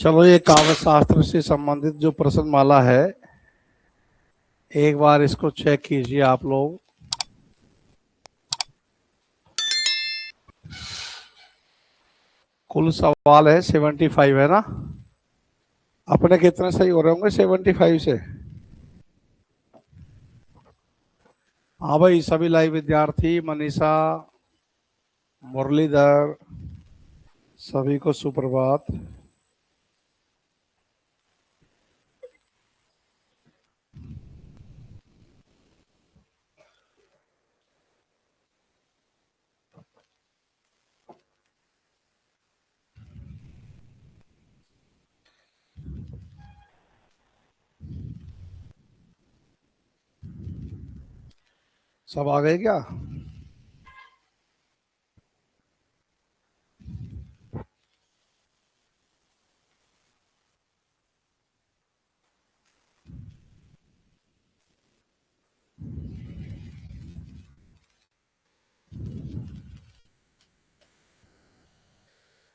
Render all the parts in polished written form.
चलो, ये काव्य शास्त्र से संबंधित जो प्रश्नमाला है, एक बार इसको चेक कीजिए आप लोग। कुल सवाल है 75, है ना? अपने कितने सही हो रहे होंगे 75 से? हाँ भाई, सभी लाइव विद्यार्थी, मनीषा, मुरलीधर, सभी को सुप्रभात। सब आ गए क्या?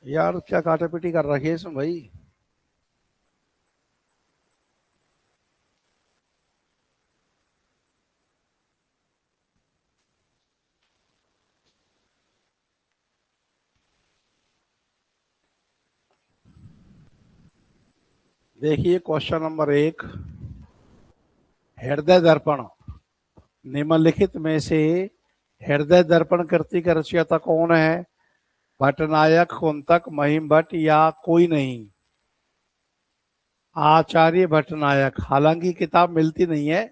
यार, क्या काटा पीटी कर रखी है इसमें भाई? देखिए, क्वेश्चन नंबर 1, हृदय दर्पण निम्नलिखित में से हृदय दर्पण कृति का रचयिता कौन है? भट्टनायक, कुंतक, महिम भट्ट या कोई नहीं? आचार्य भट्टनायक। हालांकि किताब मिलती नहीं है।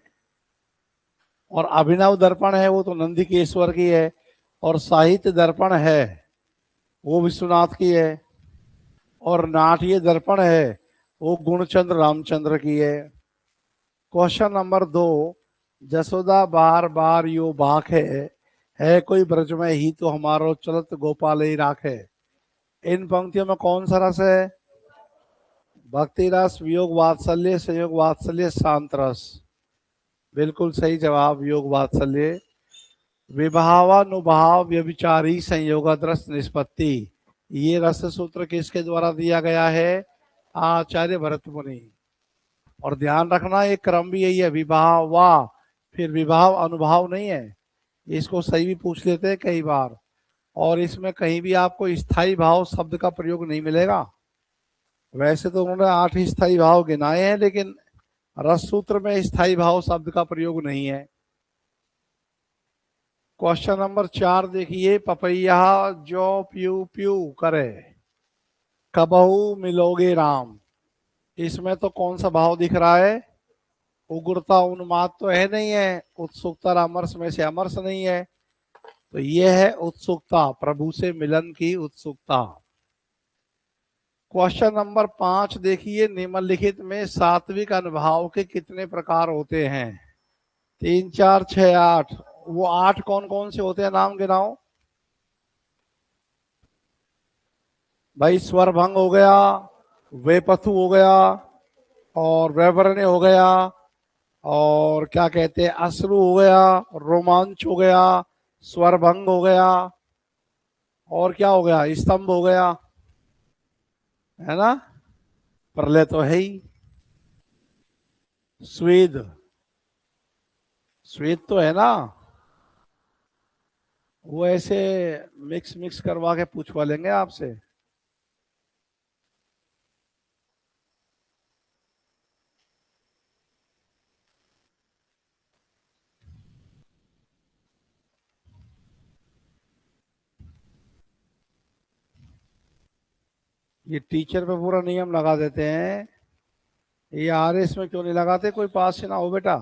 और अभिनव दर्पण है वो तो नंदिकेश्वर की है। और साहित्य दर्पण है वो विश्वनाथ की है। और नाट्य दर्पण है वो गुणचंद्र रामचंद्र की है। क्वेश्चन नंबर 2, जसोदा बार बार यो बाख है कोई ब्रज में ही तो हमारो चलत गोपाल ही राखे। इन पंक्तियों में कौन सा रस है? भक्ति रस, वियोग वात्सल्य, संयोग वात्सल्य, शांत रस। बिल्कुल सही जवाब, योग वात्सल्य। विभावानुभाव व्यभिचारी संयोगाद्रस निष्पत्ति, ये रस सूत्र किसके द्वारा दिया गया है? आचार्य भरत मुनि। और ध्यान रखना, एक क्रम भी यही है, विभाव वा फिर विभाव अनुभाव नहीं है। इसको सही भी पूछ लेते हैं कई बार। और इसमें कहीं भी आपको स्थाई भाव शब्द का प्रयोग नहीं मिलेगा। वैसे तो उन्होंने 8 स्थाई भाव गिनाए हैं, लेकिन रस सूत्र में स्थाई भाव शब्द का प्रयोग नहीं है। क्वेश्चन नंबर 4 देखिए, पपैया जो प्यू प्यू करे कबहू मिलोगे राम, इसमें तो कौन सा भाव दिख रहा है? उग्रता उन्माद तो है नहीं है। उत्सुकता रामरस में से अमरस नहीं है। तो यह है उत्सुकता, प्रभु से मिलन की उत्सुकता। क्वेश्चन नंबर 5 देखिए, निम्नलिखित में सात्विक अनुभाव के कितने प्रकार होते हैं? 3, 4, 6, 8। वो 8 कौन कौन से होते हैं, नाम गिनाओ भाई। स्वर भंग हो गया, वेपथु हो गया, और वैवरण्य हो गया, और क्या कहते हैं, अश्रु हो गया, रोमांच हो गया, स्वर भंग हो गया, और क्या हो गया, स्तंभ हो गया, है ना? प्रलय तो है ही। स्वेद, स्वेद तो है ना? वो ऐसे मिक्स मिक्स करवा के पूछवा लेंगे आपसे। ये टीचर पे पूरा नियम लगा देते हैं। ये आरएस में क्यों नहीं लगाते? कोई पास से ना हो बेटा।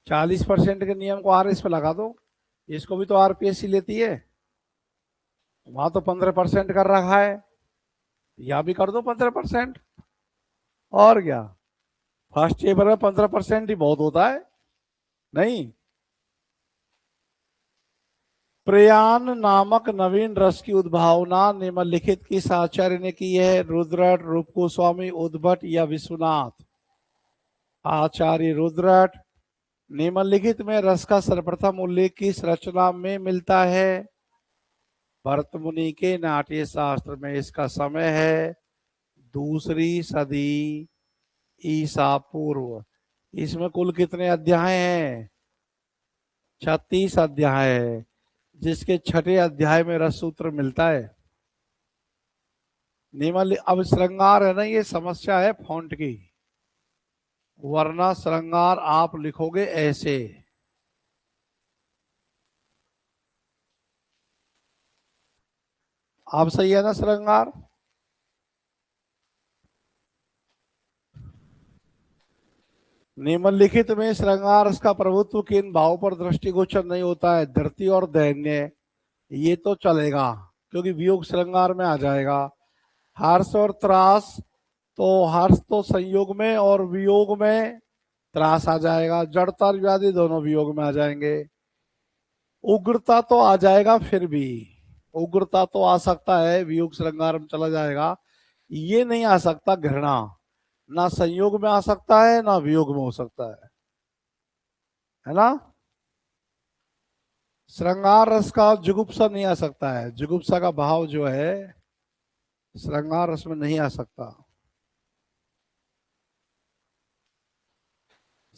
40% के नियम को आरएस पे लगा दो। इसको भी तो आरपीएससी लेती है। वहां तो 15% कर रखा है, यहाँ भी कर दो 15%। और क्या, फर्स्ट पेपर में 15% ही बहुत होता है, नहीं? प्रयाण नामक नवीन रस की उद्भावना निम्नलिखित किस आचार्य ने की है? रुद्रट, रूप गोस्वामी, उद्भट या विश्वनाथ? आचार्य रुद्रट। निम्नलिखित में रस का सर्वप्रथम उल्लेख किस रचना में मिलता है? भरत मुनि के नाट्य शास्त्र में। इसका समय है दूसरी सदी ईसा पूर्व। इसमें कुल कितने अध्याय हैं? 36 अध्याय है, जिसके छठे अध्याय में रस सूत्र मिलता है। नियम अब श्रृंगार है ना, ये समस्या है फॉन्ट की, वरना श्रृंगार आप लिखोगे ऐसे। आप सही है ना श्रृंगार? निम्नलिखित में श्रृंगार इसका प्रभुत्व किन भाव पर दृष्टिगोचर नहीं होता है? धरती और दैन्य, ये तो चलेगा क्योंकि वियोग श्रृंगार में आ जाएगा। हर्ष और त्रास, तो हर्ष तो संयोग में और वियोग में त्रास आ जाएगा। जड़ता और व्याधि दोनों वियोग में आ जाएंगे। उग्रता तो आ जाएगा, फिर भी उग्रता तो आ सकता है, वियोग श्रृंगार में चला जाएगा। ये नहीं आ सकता घृणा, ना संयोग में आ सकता है ना वियोग में हो सकता है ना। श्रृंगार रस का जुगुप्सा नहीं आ सकता है, जुगुप्सा का भाव जो है श्रृंगार रस में नहीं आ सकता।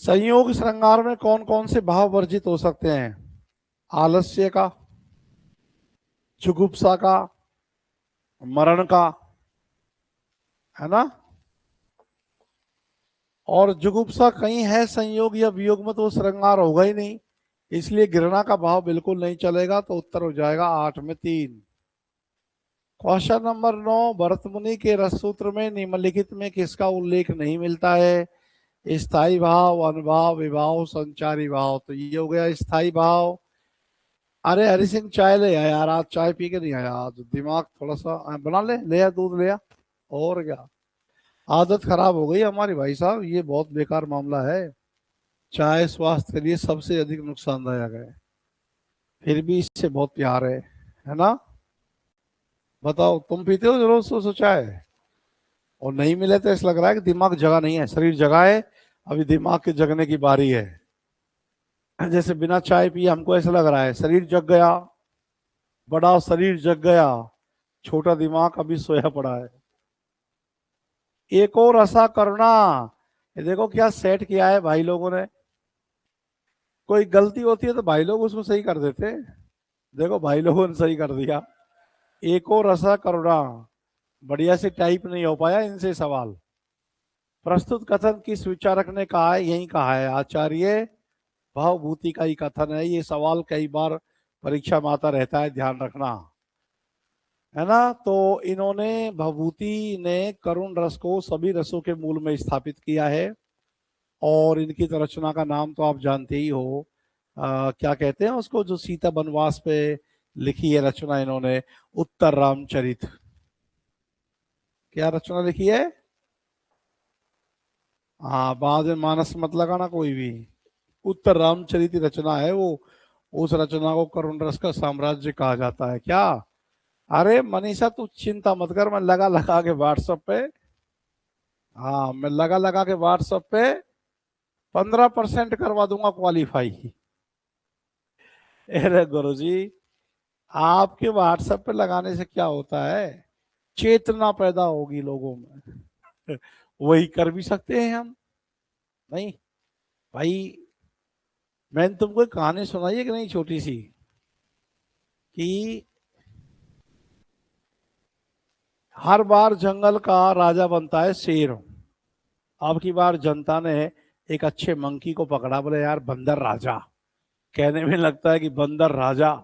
संयोग श्रृंगार में कौन कौन से भाव वर्जित हो सकते हैं? आलस्य का, जुगुप्सा का, मरण का, है ना। और जुगुप्सा कहीं है संयोग या वियोग में तो श्रृंगार होगा ही नहीं, इसलिए घृणा का भाव बिल्कुल नहीं चलेगा। तो उत्तर हो जाएगा 8 में 3। क्वेश्चन नंबर 9, भरत मुनि के रस सूत्र में निम्नलिखित में किसका उल्लेख नहीं मिलता है? स्थाई भाव, अनुभाव, विभाव, संचारी भाव। तो ये हो गया स्थाई भाव। अरे हरि सिंह चाय ले आया यार, आज चाय पी के नहीं आया, आज दिमाग थोड़ा सा बना ले आ दूध ले आ। और क्या, आदत खराब हो गई हमारी भाई साहब, ये बहुत बेकार मामला है। चाय स्वास्थ्य के लिए सबसे अधिक नुकसानदायक है, फिर भी इससे बहुत प्यार है ना। बताओ, तुम पीते हो रोज सो चाय? और नहीं मिले तो ऐसा लग रहा है कि दिमाग जगा नहीं है, शरीर जगा है, अभी दिमाग के जगने की बारी है। जैसे बिना चाय पिए हमको ऐसा लग रहा है शरीर जग गया, बड़ा शरीर जग गया, छोटा दिमाग अभी सोया पड़ा है। एक और ऐसा करना, ये देखो क्या सेट किया है भाई लोगों ने। कोई गलती होती है तो भाई लोग उसको सही कर देते, देखो भाई लोगों ने सही कर दिया। एक और ऐसा करुणा, बढ़िया से टाइप नहीं हो पाया इनसे सवाल। प्रस्तुत कथन किस विचारक ने कहा है? यही कहा है आचार्य भावभूति का ही कथन है। ये सवाल कई बार परीक्षा में आता रहता है, ध्यान रखना, है ना। तो इन्होंने, भवभूति ने करुण रस को सभी रसों के मूल में स्थापित किया है। और इनकी तो रचना का नाम तो आप जानते ही हो, क्या कहते हैं उसको, जो सीता वनवास पे लिखी है रचना इन्होंने, उत्तर रामचरित। क्या रचना लिखी है? हाँ, बाद में मानस मत लगाना कोई भी, उत्तर रामचरित रचना है वो। उस रचना को करुण रस का साम्राज्य कहा जाता है। क्या? अरे मनीषा तू चिंता मत कर, मैं लगा लगा के व्हाट्सएप पे, हाँ मैं लगा लगा के व्हाट्सएप पे 15% करवा दूंगा क्वालिफाई। अरे गुरुजी, आपके व्हाट्सएप पे लगाने से क्या होता है, चेतना पैदा होगी लोगों में। वही कर भी सकते हैं हम। नहीं भाई, मैंने तुमको एक कहानी सुनाई है कि नहीं, छोटी सी, कि हर बार जंगल का राजा बनता है शेर। अब की बार जनता ने एक अच्छे मंकी को पकड़ा, बोले यार बंदर राजा, कहने में लगता है कि बंदर राजा,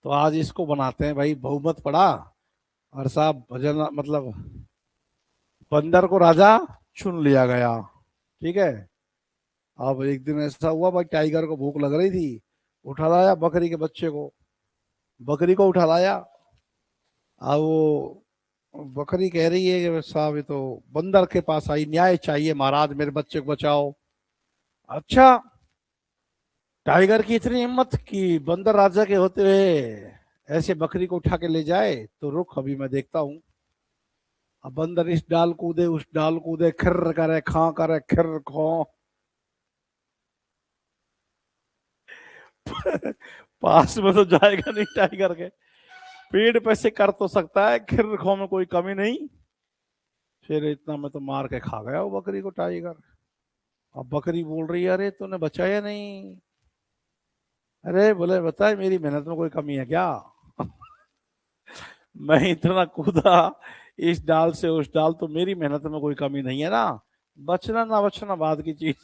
तो आज इसको बनाते हैं भाई, बहुमत पड़ा और साहब भजन मतलब बंदर को राजा चुन लिया गया। ठीक है। अब एक दिन ऐसा हुआ भाई, टाइगर को भूख लग रही थी, उठा लाया बकरी के बच्चे को, बकरी को उठा लाया। अब वो बकरी कह रही है कि साहब ये तो बंदर के पास आई, न्याय चाहिए महाराज, मेरे बच्चे को बचाओ। अच्छा, टाइगर की इतनी हिम्मत कि बंदर राजा के होते हुए ऐसे बकरी को उठा के ले जाए, तो रुक अभी मैं देखता हूं। अब बंदर इस डाल कूदे उस डाल कूदे, खिर करे खां करे खिर खो। पास में तो जाएगा नहीं टाइगर के, पेड़ पे से कर तो सकता है, खिर खो में कोई कमी नहीं। फिर इतना में तो मार के खा गया वो बकरी को टाइगर। अब बकरी बोल रही है, अरे तूने बचाया नहीं। अरे बोले, बताए मेरी मेहनत में कोई कमी है क्या? मैं इतना कूदा इस डाल से उस डाल, तो मेरी मेहनत में कोई कमी नहीं है ना। बचना ना बचना बाद की चीज।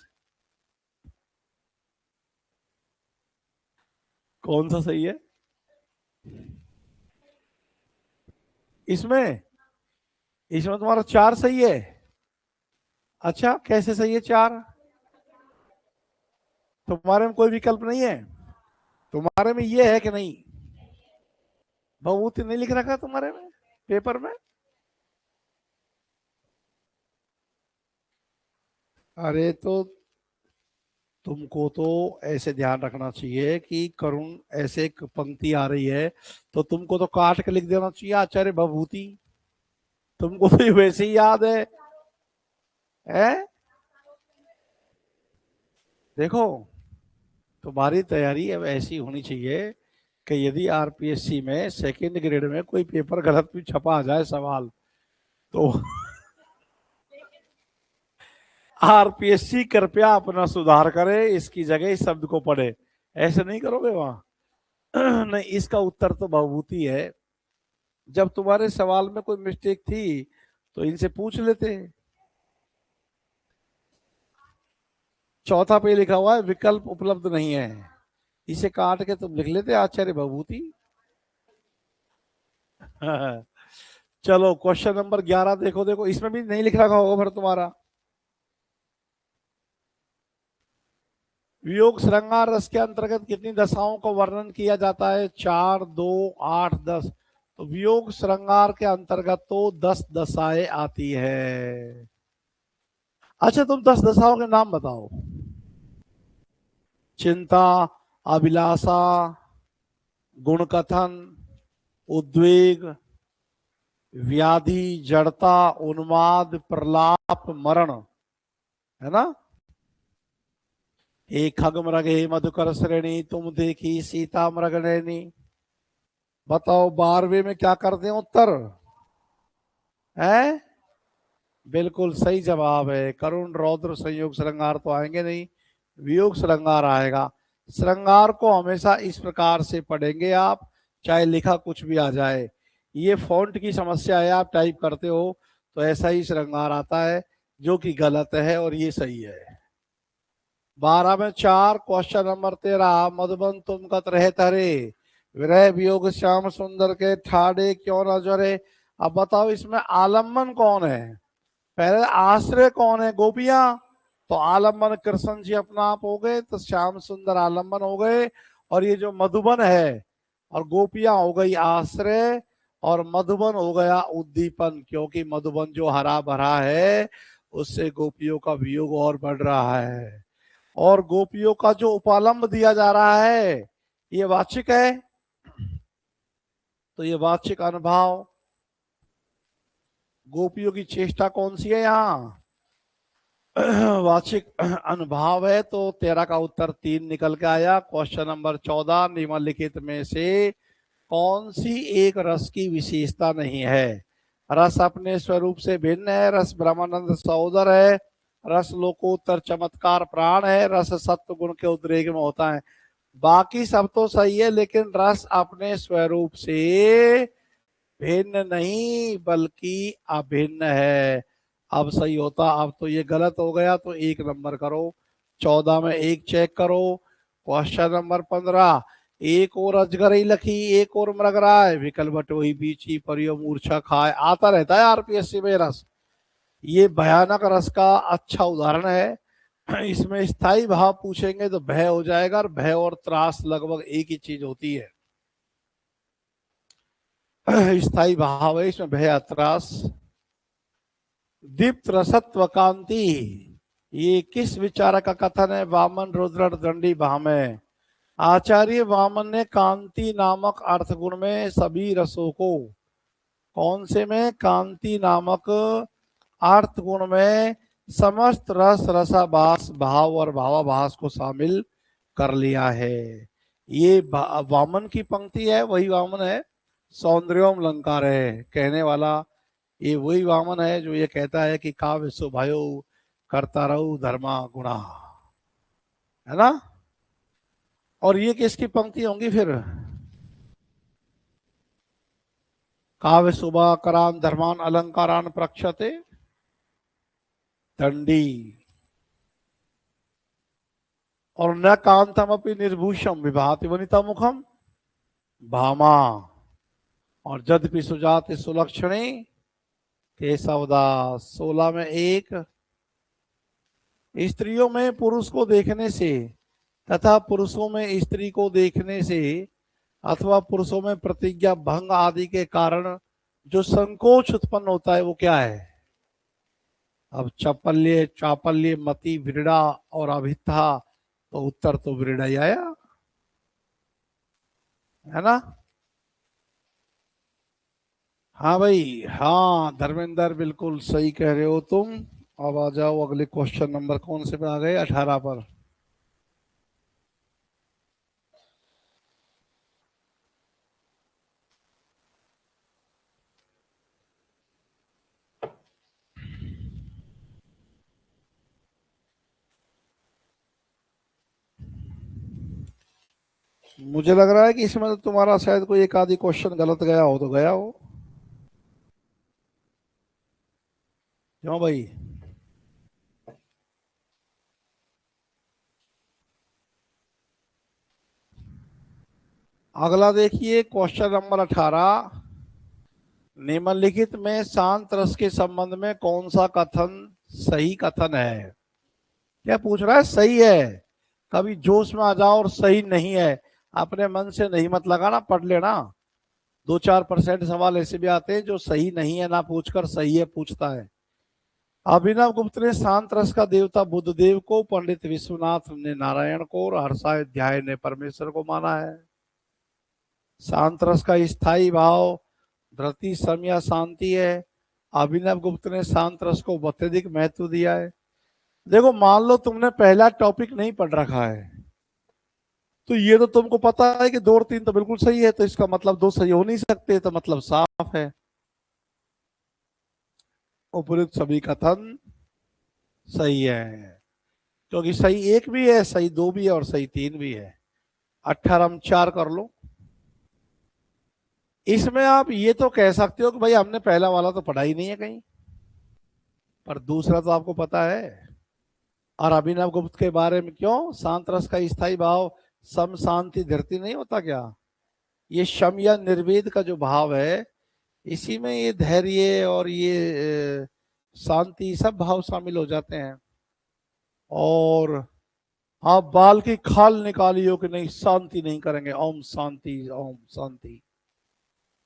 कौन सा सही है इसमें? इसमें तुम्हारा 4 सही है। अच्छा, कैसे सही है 4? तुम्हारे में कोई विकल्प नहीं है? तुम्हारे में ये है कि नहीं? भभूति नहीं लिख रखा तुम्हारे में पेपर में? अरे तो तुमको तो ऐसे ध्यान रखना चाहिए कि करुण ऐसे एक पंक्ति आ रही है तो तुमको तो काट के लिख देना चाहिए आचार्य भभूति। तुमको तो ये वैसे ही याद है। हैं? देखो, तुम्हारी तैयारी अब ऐसी होनी चाहिए कि यदि आरपीएससी में सेकंड ग्रेड में कोई पेपर गलत भी छपा आ जाए सवाल, तो आरपीएससी कृपया अपना सुधार करे, इसकी जगह इस शब्द को पढ़े। ऐसे नहीं करोगे वहां। नहीं, इसका उत्तर तो भभूति है। जब तुम्हारे सवाल में कोई मिस्टेक थी तो इनसे पूछ लेते। चौथा पे लिखा हुआ है विकल्प उपलब्ध नहीं है, इसे काट के तुम लिख लेते आचार्य भभूति। चलो क्वेश्चन नंबर 11 देखो। देखो इसमें भी नहीं लिख रखा होगा फिर तुम्हारा। वियोग श्रृंगार रस के अंतर्गत कितनी दशाओं का वर्णन किया जाता है? 4, 2, 8, 10। तो वियोग श्रृंगार के अंतर्गत तो 10 दशाएं आती है। अच्छा, तुम 10 दशाओं के नाम बताओ। चिंता, अभिलाषा, गुणकथन, उद्वेग, व्याधि, जड़ता, उन्माद, प्रलाप, मरण, है ना? एक खग मृगे मधुकर श्रेणी, तुम देखी सीता मृग नैनी। बताओ 12वें में क्या करते हैं उत्तर? है बिल्कुल सही जवाब है। करुण रौद्र संयोग श्रृंगार तो आएंगे नहीं, वियोग श्रृंगार आएगा। श्रृंगार को हमेशा इस प्रकार से पढ़ेंगे आप, चाहे लिखा कुछ भी आ जाए। ये फॉन्ट की समस्या है, आप टाइप करते हो तो ऐसा ही श्रृंगार आता है, जो कि गलत है और ये सही है। 12 में 4, क्वेश्चन नंबर 13। मधुबन तुम कत रहे तरे, विरह वियोग श्याम सुंदर के ठाड़े क्यों न जरे। अब बताओ इसमें आलम्बन कौन है? पहले आश्रय कौन है? गोपियां। तो आलम्बन कृष्ण जी अपना आप हो गए, तो श्याम सुंदर आलम्बन हो गए। और ये जो मधुबन है और गोपियां हो गई आश्रय, और मधुबन हो गया उद्दीपन, क्योंकि मधुबन जो हरा भरा है उससे गोपियों का वियोग और बढ़ रहा है। और गोपियों का जो उपालंब दिया जा रहा है ये वाचिक है, तो ये वाचिक अनुभाव। गोपियों की चेष्टा कौन सी है यहाँ? वाचिक अनुभाव है। तो 13 का उत्तर 3 निकल के आया। Question number 14। निम्नलिखित में से कौन सी एक रस की विशेषता नहीं है? रस अपने स्वरूप से भिन्न है, रस ब्रह्मानंद सहोदर है, रस लोकोत्तर चमत्कार प्राण है, रस सत्व गुण के उद्रेक में होता है। बाकी सब तो सही है, लेकिन रस अपने स्वरूप से भिन्न नहीं बल्कि अभिन्न है। अब सही होता, अब तो ये गलत हो गया, तो 1 नंबर करो। 14 में 1 चेक करो। Question number 15। एक और अजगर ही लखी, एक और मृग राय, विकल बटोही बीची परियो मूर्छा खाए। आता रहता है आरपीएससी में रस। ये भयानक रस का अच्छा उदाहरण है। इसमें स्थायी भाव पूछेंगे तो भय हो जाएगा, और भय और त्रास लगभग एक ही चीज होती है। स्थायी भाव है इसमें, भय त्रास। दीप्त रसत्व कांति, ये किस विचारक का कथन है? वामन रुद्र दंडी भामे। आचार्य वामन ने कांति नामक अर्थ गुण में सभी रसों को, कौन से में? कांति नामक अर्थ गुण में समस्त रस रसाभास भाव और भावाभास को शामिल कर लिया है। ये वामन की पंक्ति है, वही वामन है। सौंदर्योम अलंकार है कहने वाला, ये वही वामन है जो ये कहता है कि काव्य शोभायो करता रहो धर्मा गुणा, है ना। और ये किसकी पंक्ति होंगी फिर? काव्य शोभा करान धर्मान अलंकारान प्रक्षते दंडी, और न कांतम अपनी निर्भूषम विभाति वनिता मुखम भामा, और जद्यपि सुजाति सुलक्षणी केशवदास। 16 में एक, स्त्रियों में पुरुष को देखने से तथा पुरुषों में स्त्री को देखने से अथवा पुरुषों में प्रतिज्ञा भंग आदि के कारण जो संकोच उत्पन्न होता है वो क्या है? अब चपल्य चापल्य मति विरड़ा और अभिथा, तो उत्तर तो विरड़ा ही आया, है ना। हाँ भाई, हाँ धर्मेंद्र बिल्कुल सही कह रहे हो तुम। अब आ जाओ अगले क्वेश्चन नंबर कौन से पे आ गए? 18 पर। मुझे लग रहा है कि इसमें तो तुम्हारा शायद कोई एक आधी क्वेश्चन गलत गया हो, तो गया हो क्यों भाई? अगला देखिए क्वेश्चन नंबर 18। निम्नलिखित में शांत रस के संबंध में कौन सा कथन सही कथन है? क्या पूछ रहा है? सही है। कभी जोश में आ जाओ और सही नहीं है, अपने मन से नहीं मत लगाना, पढ़ लेना। 2-4% सवाल ऐसे भी आते हैं जो सही नहीं है ना पूछकर सही है पूछता है। अभिनव गुप्त ने शांत रस का देवता बुद्धदेव को, पंडित विश्वनाथ ने नारायण को और हर्षाध्याय ने परमेश्वर को माना है। शांत रस का स्थायी भाव धृति सम या शांति है। अभिनव गुप्त ने शांत रस को अत्यधिक महत्व दिया है। देखो, मान लो तुमने पहला टॉपिक नहीं पढ़ रखा है, तो ये तो तुमको पता है कि 2 और 3 तो बिल्कुल सही है, तो इसका मतलब 2 सही हो नहीं सकते, तो मतलब साफ है उपयुक्त सभी कथन सही है, क्योंकि सही 1 भी है, सही 2 भी है और सही 3 भी है। 18 में 4 कर लो। इसमें आप ये तो कह सकते हो कि भाई हमने पहला वाला तो पढ़ा ही नहीं है कहीं, पर दूसरा तो आपको पता है। और अभिनव गुप्त के बारे में क्यों? शांत रस का स्थायी भाव सम शांति धृति नहीं होता क्या? ये शम या निर्वेद का जो भाव है, इसी में ये धैर्य और ये शांति सब भाव शामिल हो जाते हैं। और आप बाल की खाल निकालियो कि नहीं शांति नहीं करेंगे, ओम शांति ओम शांति,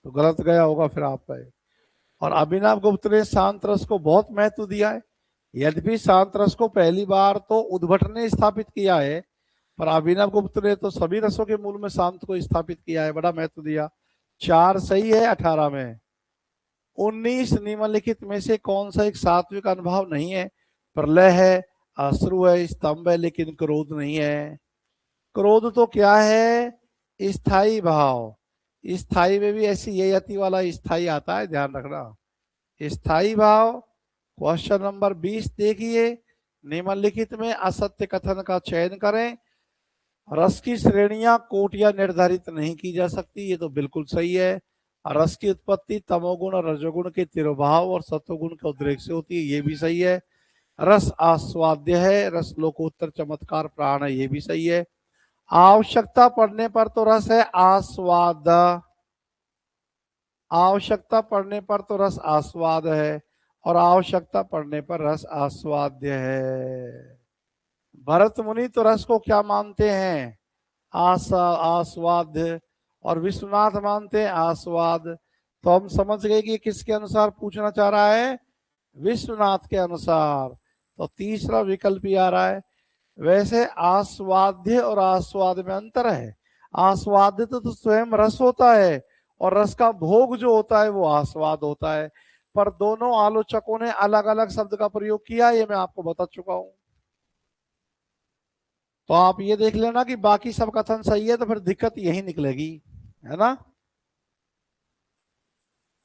तो गलत गया होगा फिर आपका। और अभिनव गुप्त ने शांत रस को बहुत महत्व दिया है। यद्यपि शांत रस को पहली बार तो उद्भट ने स्थापित किया है, पर अभिनव गुप्त ने तो सभी रसों के मूल में शांत को स्थापित किया है, बड़ा महत्व दिया। 4 सही है 18 में। 19 निम्नलिखित में से कौन सा एक सात्विक अनुभव नहीं है? प्रलय है, अश्रु है, स्तंभ है, लेकिन क्रोध नहीं है। क्रोध तो क्या है? स्थायी भाव। स्थायी में भी ऐसी ये यति वाला स्थायी आता है, ध्यान रखना। स्थायी भाव। क्वेश्चन नंबर 20 देखिए। निम्नलिखित में असत्य कथन का चयन करें। रस की श्रेणियां कोटियां निर्धारित नहीं की जा सकती, ये तो बिल्कुल सही है। रस की उत्पत्ति तमोगुण और रजोगुण के तिरोभाव और सत्वगुण के उद्रेक से होती है, ये भी सही है। रस आस्वाद्य है, रस लोकोत्तर चमत्कार प्राण है, ये भी सही है। आवश्यकता पड़ने पर तो रस है आस्वाद, आवश्यकता पड़ने पर तो रस आस्वाद है, और आवश्यकता पड़ने पर रस आस्वाद्य है। भरत मुनि तो रस को क्या मानते हैं? आस्वाद्य, और विश्वनाथ मानते हैं आस्वाद। तो हम समझ गए कि किसके अनुसार पूछना चाह रहा है? विश्वनाथ के अनुसार। तो तीसरा विकल्प ही आ रहा है। वैसे आस्वाद्य और आस्वाद में अंतर है। आस्वाद्य तो स्वयं रस होता है, और रस का भोग जो होता है वो आस्वाद होता है। पर दोनों आलोचकों ने अलग अलग शब्द का प्रयोग किया, ये मैं आपको बता चुका हूं। तो आप ये देख लेना कि बाकी सब कथन सही है, तो फिर दिक्कत यही निकलेगी, है ना।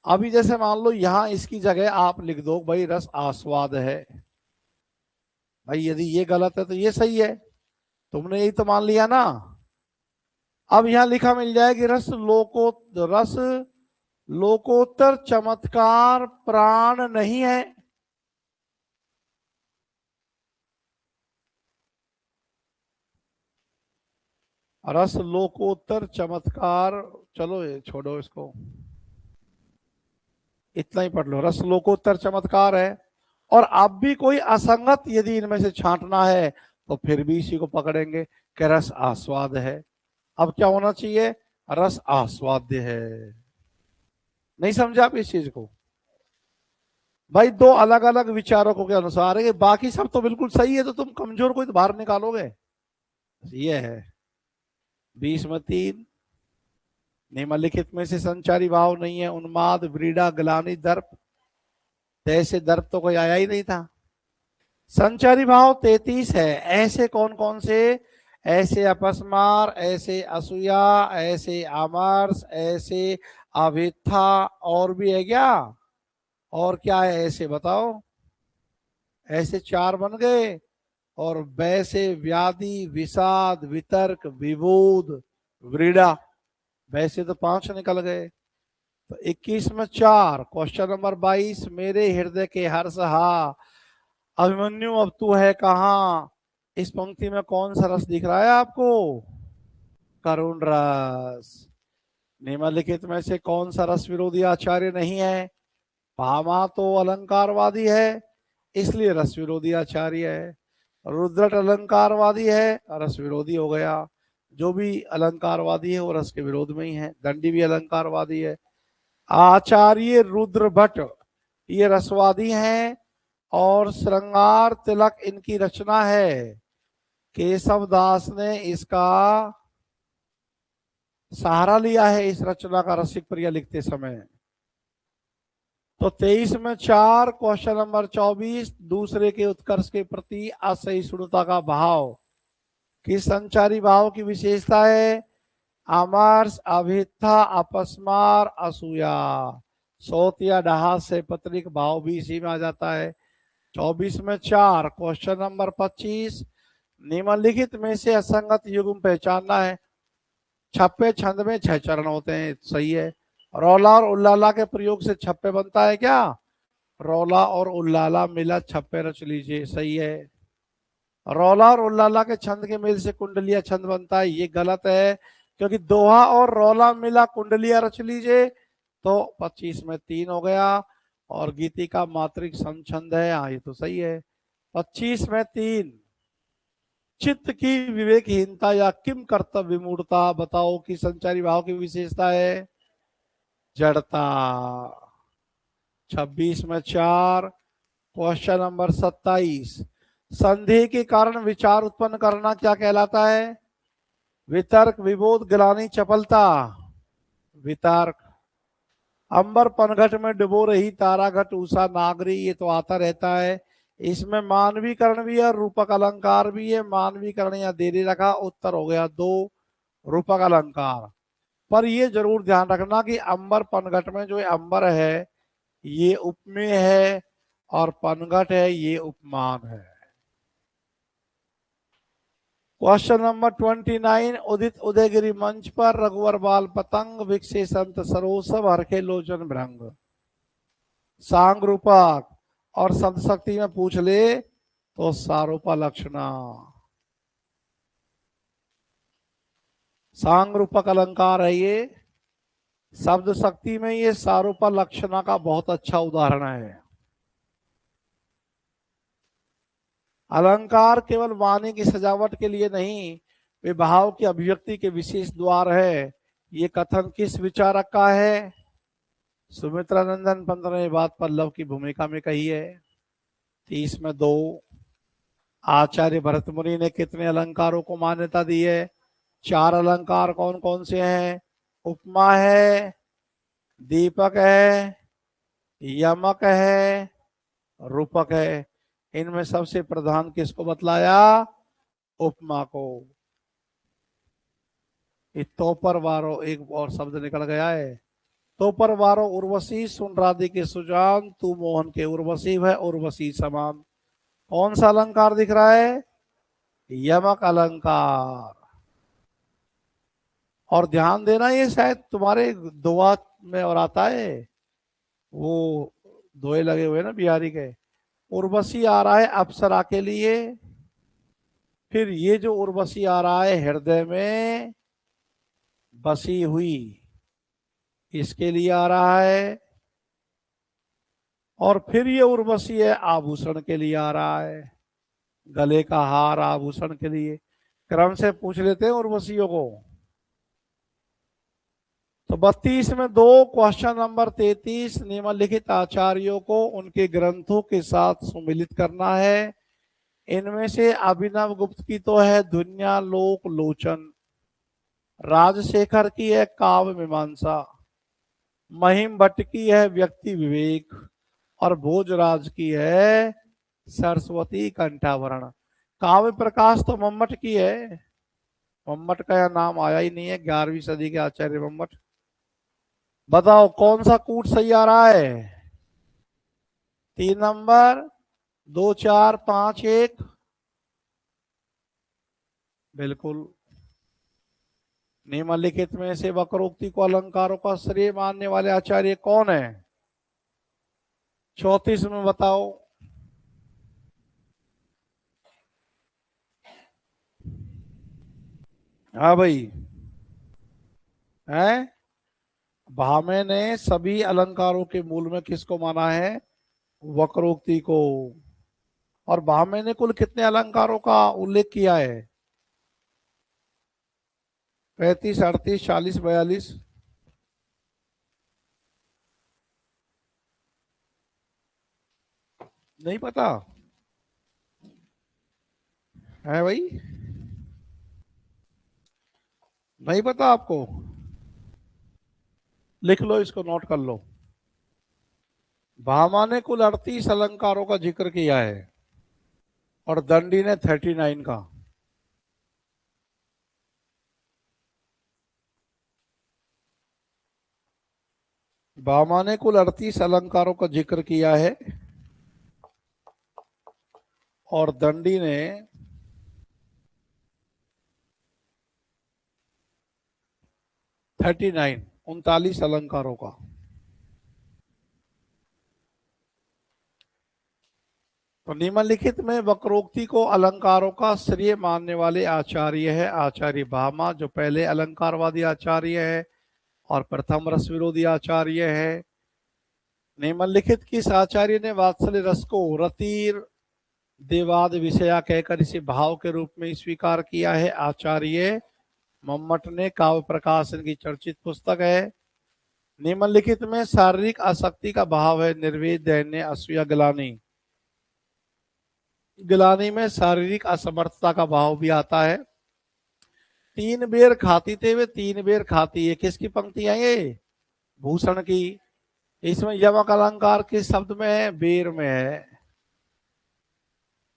अभी जैसे मान लो यहां इसकी जगह आप लिख दो भाई रस आस्वाद है। भाई यदि ये गलत है तो ये सही है, तुमने यही तो मान लिया ना। अब यहां लिखा मिल जाएगी रस लोकोत्तर चमत्कार प्राण नहीं है। रस लोकोत्तर चमत्कार, चलो ये छोड़ो इसको, इतना ही पढ़ लो। रस लोकोत्तर चमत्कार है। और अब भी कोई असंगत यदि इनमें से छांटना है तो फिर भी इसी को पकड़ेंगे कि रस आस्वाद है। अब क्या होना चाहिए, रस आस्वाद्य है। नहीं समझा आप इस चीज को? भाई दो अलग अलग विचारकों के अनुसार है कि बाकी सब तो बिल्कुल सही है, तो तुम कमजोर को तो बाहर निकालोगे। ये है 20 में 3। निम्नलिखित में से संचारी भाव नहीं है, उन्माद व्रीड़ा ग्लानि दर्प। ऐसे दर्प तो कोई आया ही नहीं था। संचारी भाव 33 है। ऐसे कौन कौन से, ऐसे अपस्मार, ऐसे असूया, ऐसे आमर्ष, ऐसे अभिथा, और भी है क्या? और क्या है ऐसे बताओ? ऐसे 4 बन गए। और वैसे व्याधि विषाद वितर्क विबोध व्रीड़ा, वैसे तो 5 निकल गए। तो 21 में 4, क्वेश्चन नंबर 22, मेरे हृदय के हर्ष हा अभिमन्यु अब तू है कहाँ। इस पंक्ति में कौन सा रस दिख रहा है आपको? करुण रस। निम्नलिखित में से कौन सा रस विरोधी आचार्य नहीं है? भामा तो अलंकारवादी है, इसलिए रस विरोधी आचार्य है। रुद्रट अलंकारवादी है, रस विरोधी हो गया। जो भी अलंकारवादी है वो रस के विरोध में ही है। दंडी भी अलंकारवादी है। आचार्य रुद्र भट्ट ये रसवादी हैं। और श्रृंगार तिलक इनकी रचना है। केशव दास ने इसका सहारा लिया है इस रचना का रसिक प्रिय लिखते समय। तो 23 में 4, क्वेश्चन नंबर 24, दूसरे के उत्कर्ष के प्रति असहिष्णुता का भाव किस संचारी भाव की विशेषता है? आमर्ष अभिथा अपस्मार असूया। सोत या डहा से पत्रिक भाव भी इसी में आ जाता है। 24 में 4, क्वेश्चन नंबर 25, निम्नलिखित में से असंगत युग्म पहचानना है। छप्पे छंद में 6 चरण होते हैं, सही है। रौला और उल्लाला के प्रयोग से छप्पे बनता है क्या? रौला और उल्लाला मिला छप्पे रच लीजिए, सही है। रौला और उल्लाला के छंद के मेल से कुंडलिया छंद बनता है, ये गलत है। क्योंकि दोहा और रौला मिला कुंडलिया रच लीजिए। तो 25 में 3 हो गया। और गीति का मात्रिक समछंद है, हाँ ये तो सही है। 25 में 3, चित्त की विवेकहीनता या किम कर्तव्य विमूढ़ता बताओ कि संचारी भाव की विशेषता है? जड़ता। 26 में 4, क्वेश्चन नंबर 27, संदेह के कारण विचार उत्पन्न करना क्या कहलाता है? वितर्क विबोध ग्लानि चपलता। वितर्क। अंबर पनघट में डुबो रही ताराघट उषा नागरी, ये तो आता रहता है। इसमें मानवीकरण भी है और रूपक अलंकार भी है। मानवीकरण या देरी रखा, उत्तर हो गया 2 रूपक अलंकार। पर ये जरूर ध्यान रखना कि अंबर पनघट में जो अंबर है ये उपमेय है और पनघट है ये उपमान है। क्वेश्चन नंबर 29, उदित उदयगिरी मंच पर रघुवर बाल पतंग विकसे संत सरोसव हरखे लोचन भ्रंग। सांग रूपक और शब्द शक्ति में पूछ ले तो सारूपा लक्षणा। सांग रूपक अलंकार है ये। शब्द शक्ति में ये सारूपा लक्षणा का बहुत अच्छा उदाहरण है। अलंकार केवल वाणी की सजावट के लिए नहीं, वे भाव की अभिव्यक्ति के विशेष द्वार है। ये कथन किस विचारक का है? सुमित्रा नंदन पंत ने बात पल्लव की भूमिका में कही है। 30 में 2, आचार्य भरत मुनि ने कितने अलंकारों को मान्यता दी है? 4 अलंकार कौन कौन से हैं? उपमा है, दीपक है, यमक है, रूपक है। इनमें सबसे प्रधान किसको बतलाया? उपमा को। तो पर वारो एक और शब्द निकल गया है। तो पर वारो उर्वशी सुन राधिके सुजान, तू मोहन के उर्वशी है उर्वशी समान। कौन सा अलंकार दिख रहा है? यमक अलंकार। और ध्यान देना, ये शायद तुम्हारे दुआ में और आता है, वो दोए लगे हुए ना बिहारी के। उर्वशी आ रहा है अप्सरा के लिए, फिर ये जो उर्वशी आ रहा है हृदय में बसी हुई, इसके लिए आ रहा है। और फिर ये उर्वशी है आभूषण के लिए आ रहा है, गले का हार आभूषण के लिए। क्रम से पूछ लेते हैं उर्वशियों को। तो 32 में 2, क्वेश्चन नंबर 33, निम्नलिखित आचार्यों को उनके ग्रंथों के साथ सुमिलित करना है। इनमें से अभिनव गुप्त की तो है दुनिया लोक लोचन, राजशेखर की है काव्य मीमांसा, महिम भट्ट की है व्यक्ति विवेक, और भोजराज की है सरस्वती कंठाभरण। काव्य प्रकाश तो मम्मट की है, मम्मट का यह नाम आया ही नहीं है, 11वीं सदी के आचार्य मम्मट। बताओ कौन सा कूट सही आ रहा है? 3 नंबर, 2, 4, 5, 1। बिल्कुल। निम्नलिखित में से वक्रोक्ति को अलंकारों का श्रेय मानने वाले आचार्य कौन है? 34 में बताओ। हाँ भाई, है भामे ने सभी अलंकारों के मूल में किसको माना है? वक्रोक्ति को। और भामे ने कुल कितने अलंकारों का उल्लेख किया है? 35, 38, 40, 42। नहीं पता है भाई? नहीं पता आपको? लिख लो, इसको नोट कर लो। भामा ने कुल 38 अलंकारों का जिक्र किया है और दंडी ने 39 का। भामा ने कुल 38 अलंकारों का जिक्र किया है और दंडी ने 39 अलंकारों का। तो निम्नलिखित में वक्रोक्ति को अलंकारों का श्रेय मानने वाले आचार्य है आचार्य भामा, जो पहले अलंकारवादी आचार्य है और प्रथम रस विरोधी आचार्य है। निम्नलिखित किस आचार्य ने वात्सल्य रस को रतिर देवाद विषया कहकर इसे भाव के रूप में स्वीकार किया है? आचार्य मम्मट ने। काव्य प्रकाश इनकी चर्चित पुस्तक है। निम्नलिखित में शारीरिक आसक्ति का भाव है निर्वेद, दैन्य, असूया, ग्लानि। ग्लानि में शारीरिक असमर्थता का भाव भी आता है। 3 बेर खाती थे वे 3 बेर खाती, ये किसकी पंक्तियां? ये भूषण की। इसमें यमक अलंकार किस शब्द में है? बेर में है,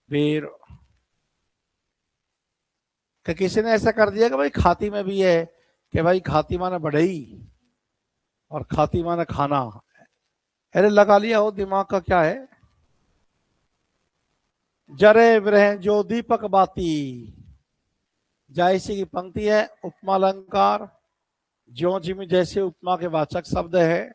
बेर। कि किसी ने ऐसा कर दिया कि भाई खाती में भी है, कि भाई खाती माने बढ़ई और खाती माने खाना। अरे लगा लिया हो, दिमाग का क्या है। जरे विरह जो दीपक बाती, जायसी की पंक्ति है। उपमा अलंकार, ज्यो जिमी जैसे उपमा के वाचक शब्द है।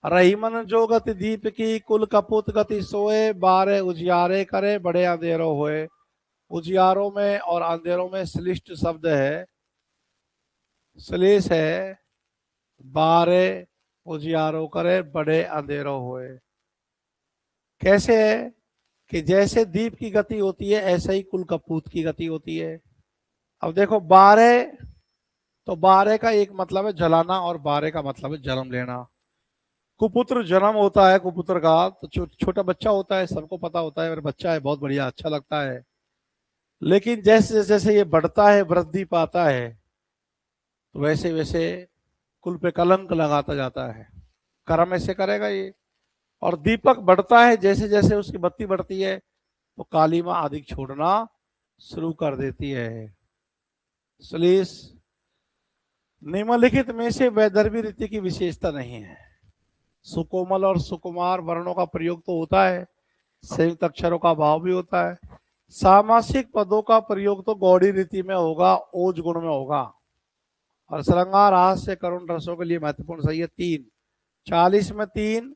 रहीमन जो गति दीप की, कुल कपूत गति सोए, बारे उजियारे करे, बड़े अंधेरों होए। उजियारों में और अंधेरों में श्लिष्ट शब्द है, श्लेष है। बारे उजियारों करे, बड़े अंधेरों होए। कैसे है? कि जैसे दीप की गति होती है ऐसे ही कुल कपूत की गति होती है। अब देखो, बारे, तो बारे का एक मतलब है जलाना और बारे का मतलब है जन्म लेना। कुपुत्र जन्म होता है कुपुत्र का, तो छोटा बच्चा होता है, सबको पता होता है मेरा बच्चा है, बहुत बढ़िया, अच्छा लगता है। लेकिन जैसे जैसे ये बढ़ता है, वृद्धि पाता है, तो वैसे वैसे कुल पे कलंक लगाता जाता है। कर्म ऐसे करेगा ये। और दीपक बढ़ता है, जैसे जैसे उसकी बत्ती बढ़ती है तो कालीमा अधिक छोड़ना शुरू कर देती है। श्लेष निम्नलिखित में से वैदर्भी रीति की विशेषता नहीं है। सुकोमल और सुकुमार वर्णों का प्रयोग तो होता है, संयुक्त अक्षरों का भाव भी होता है। सामासिक पदों का प्रयोग तो गौड़ी रीति में होगा, ओज गुण में होगा। और श्रृंगार हास्य करुण रसों के लिए महत्वपूर्ण सही है 3। 40 में 3,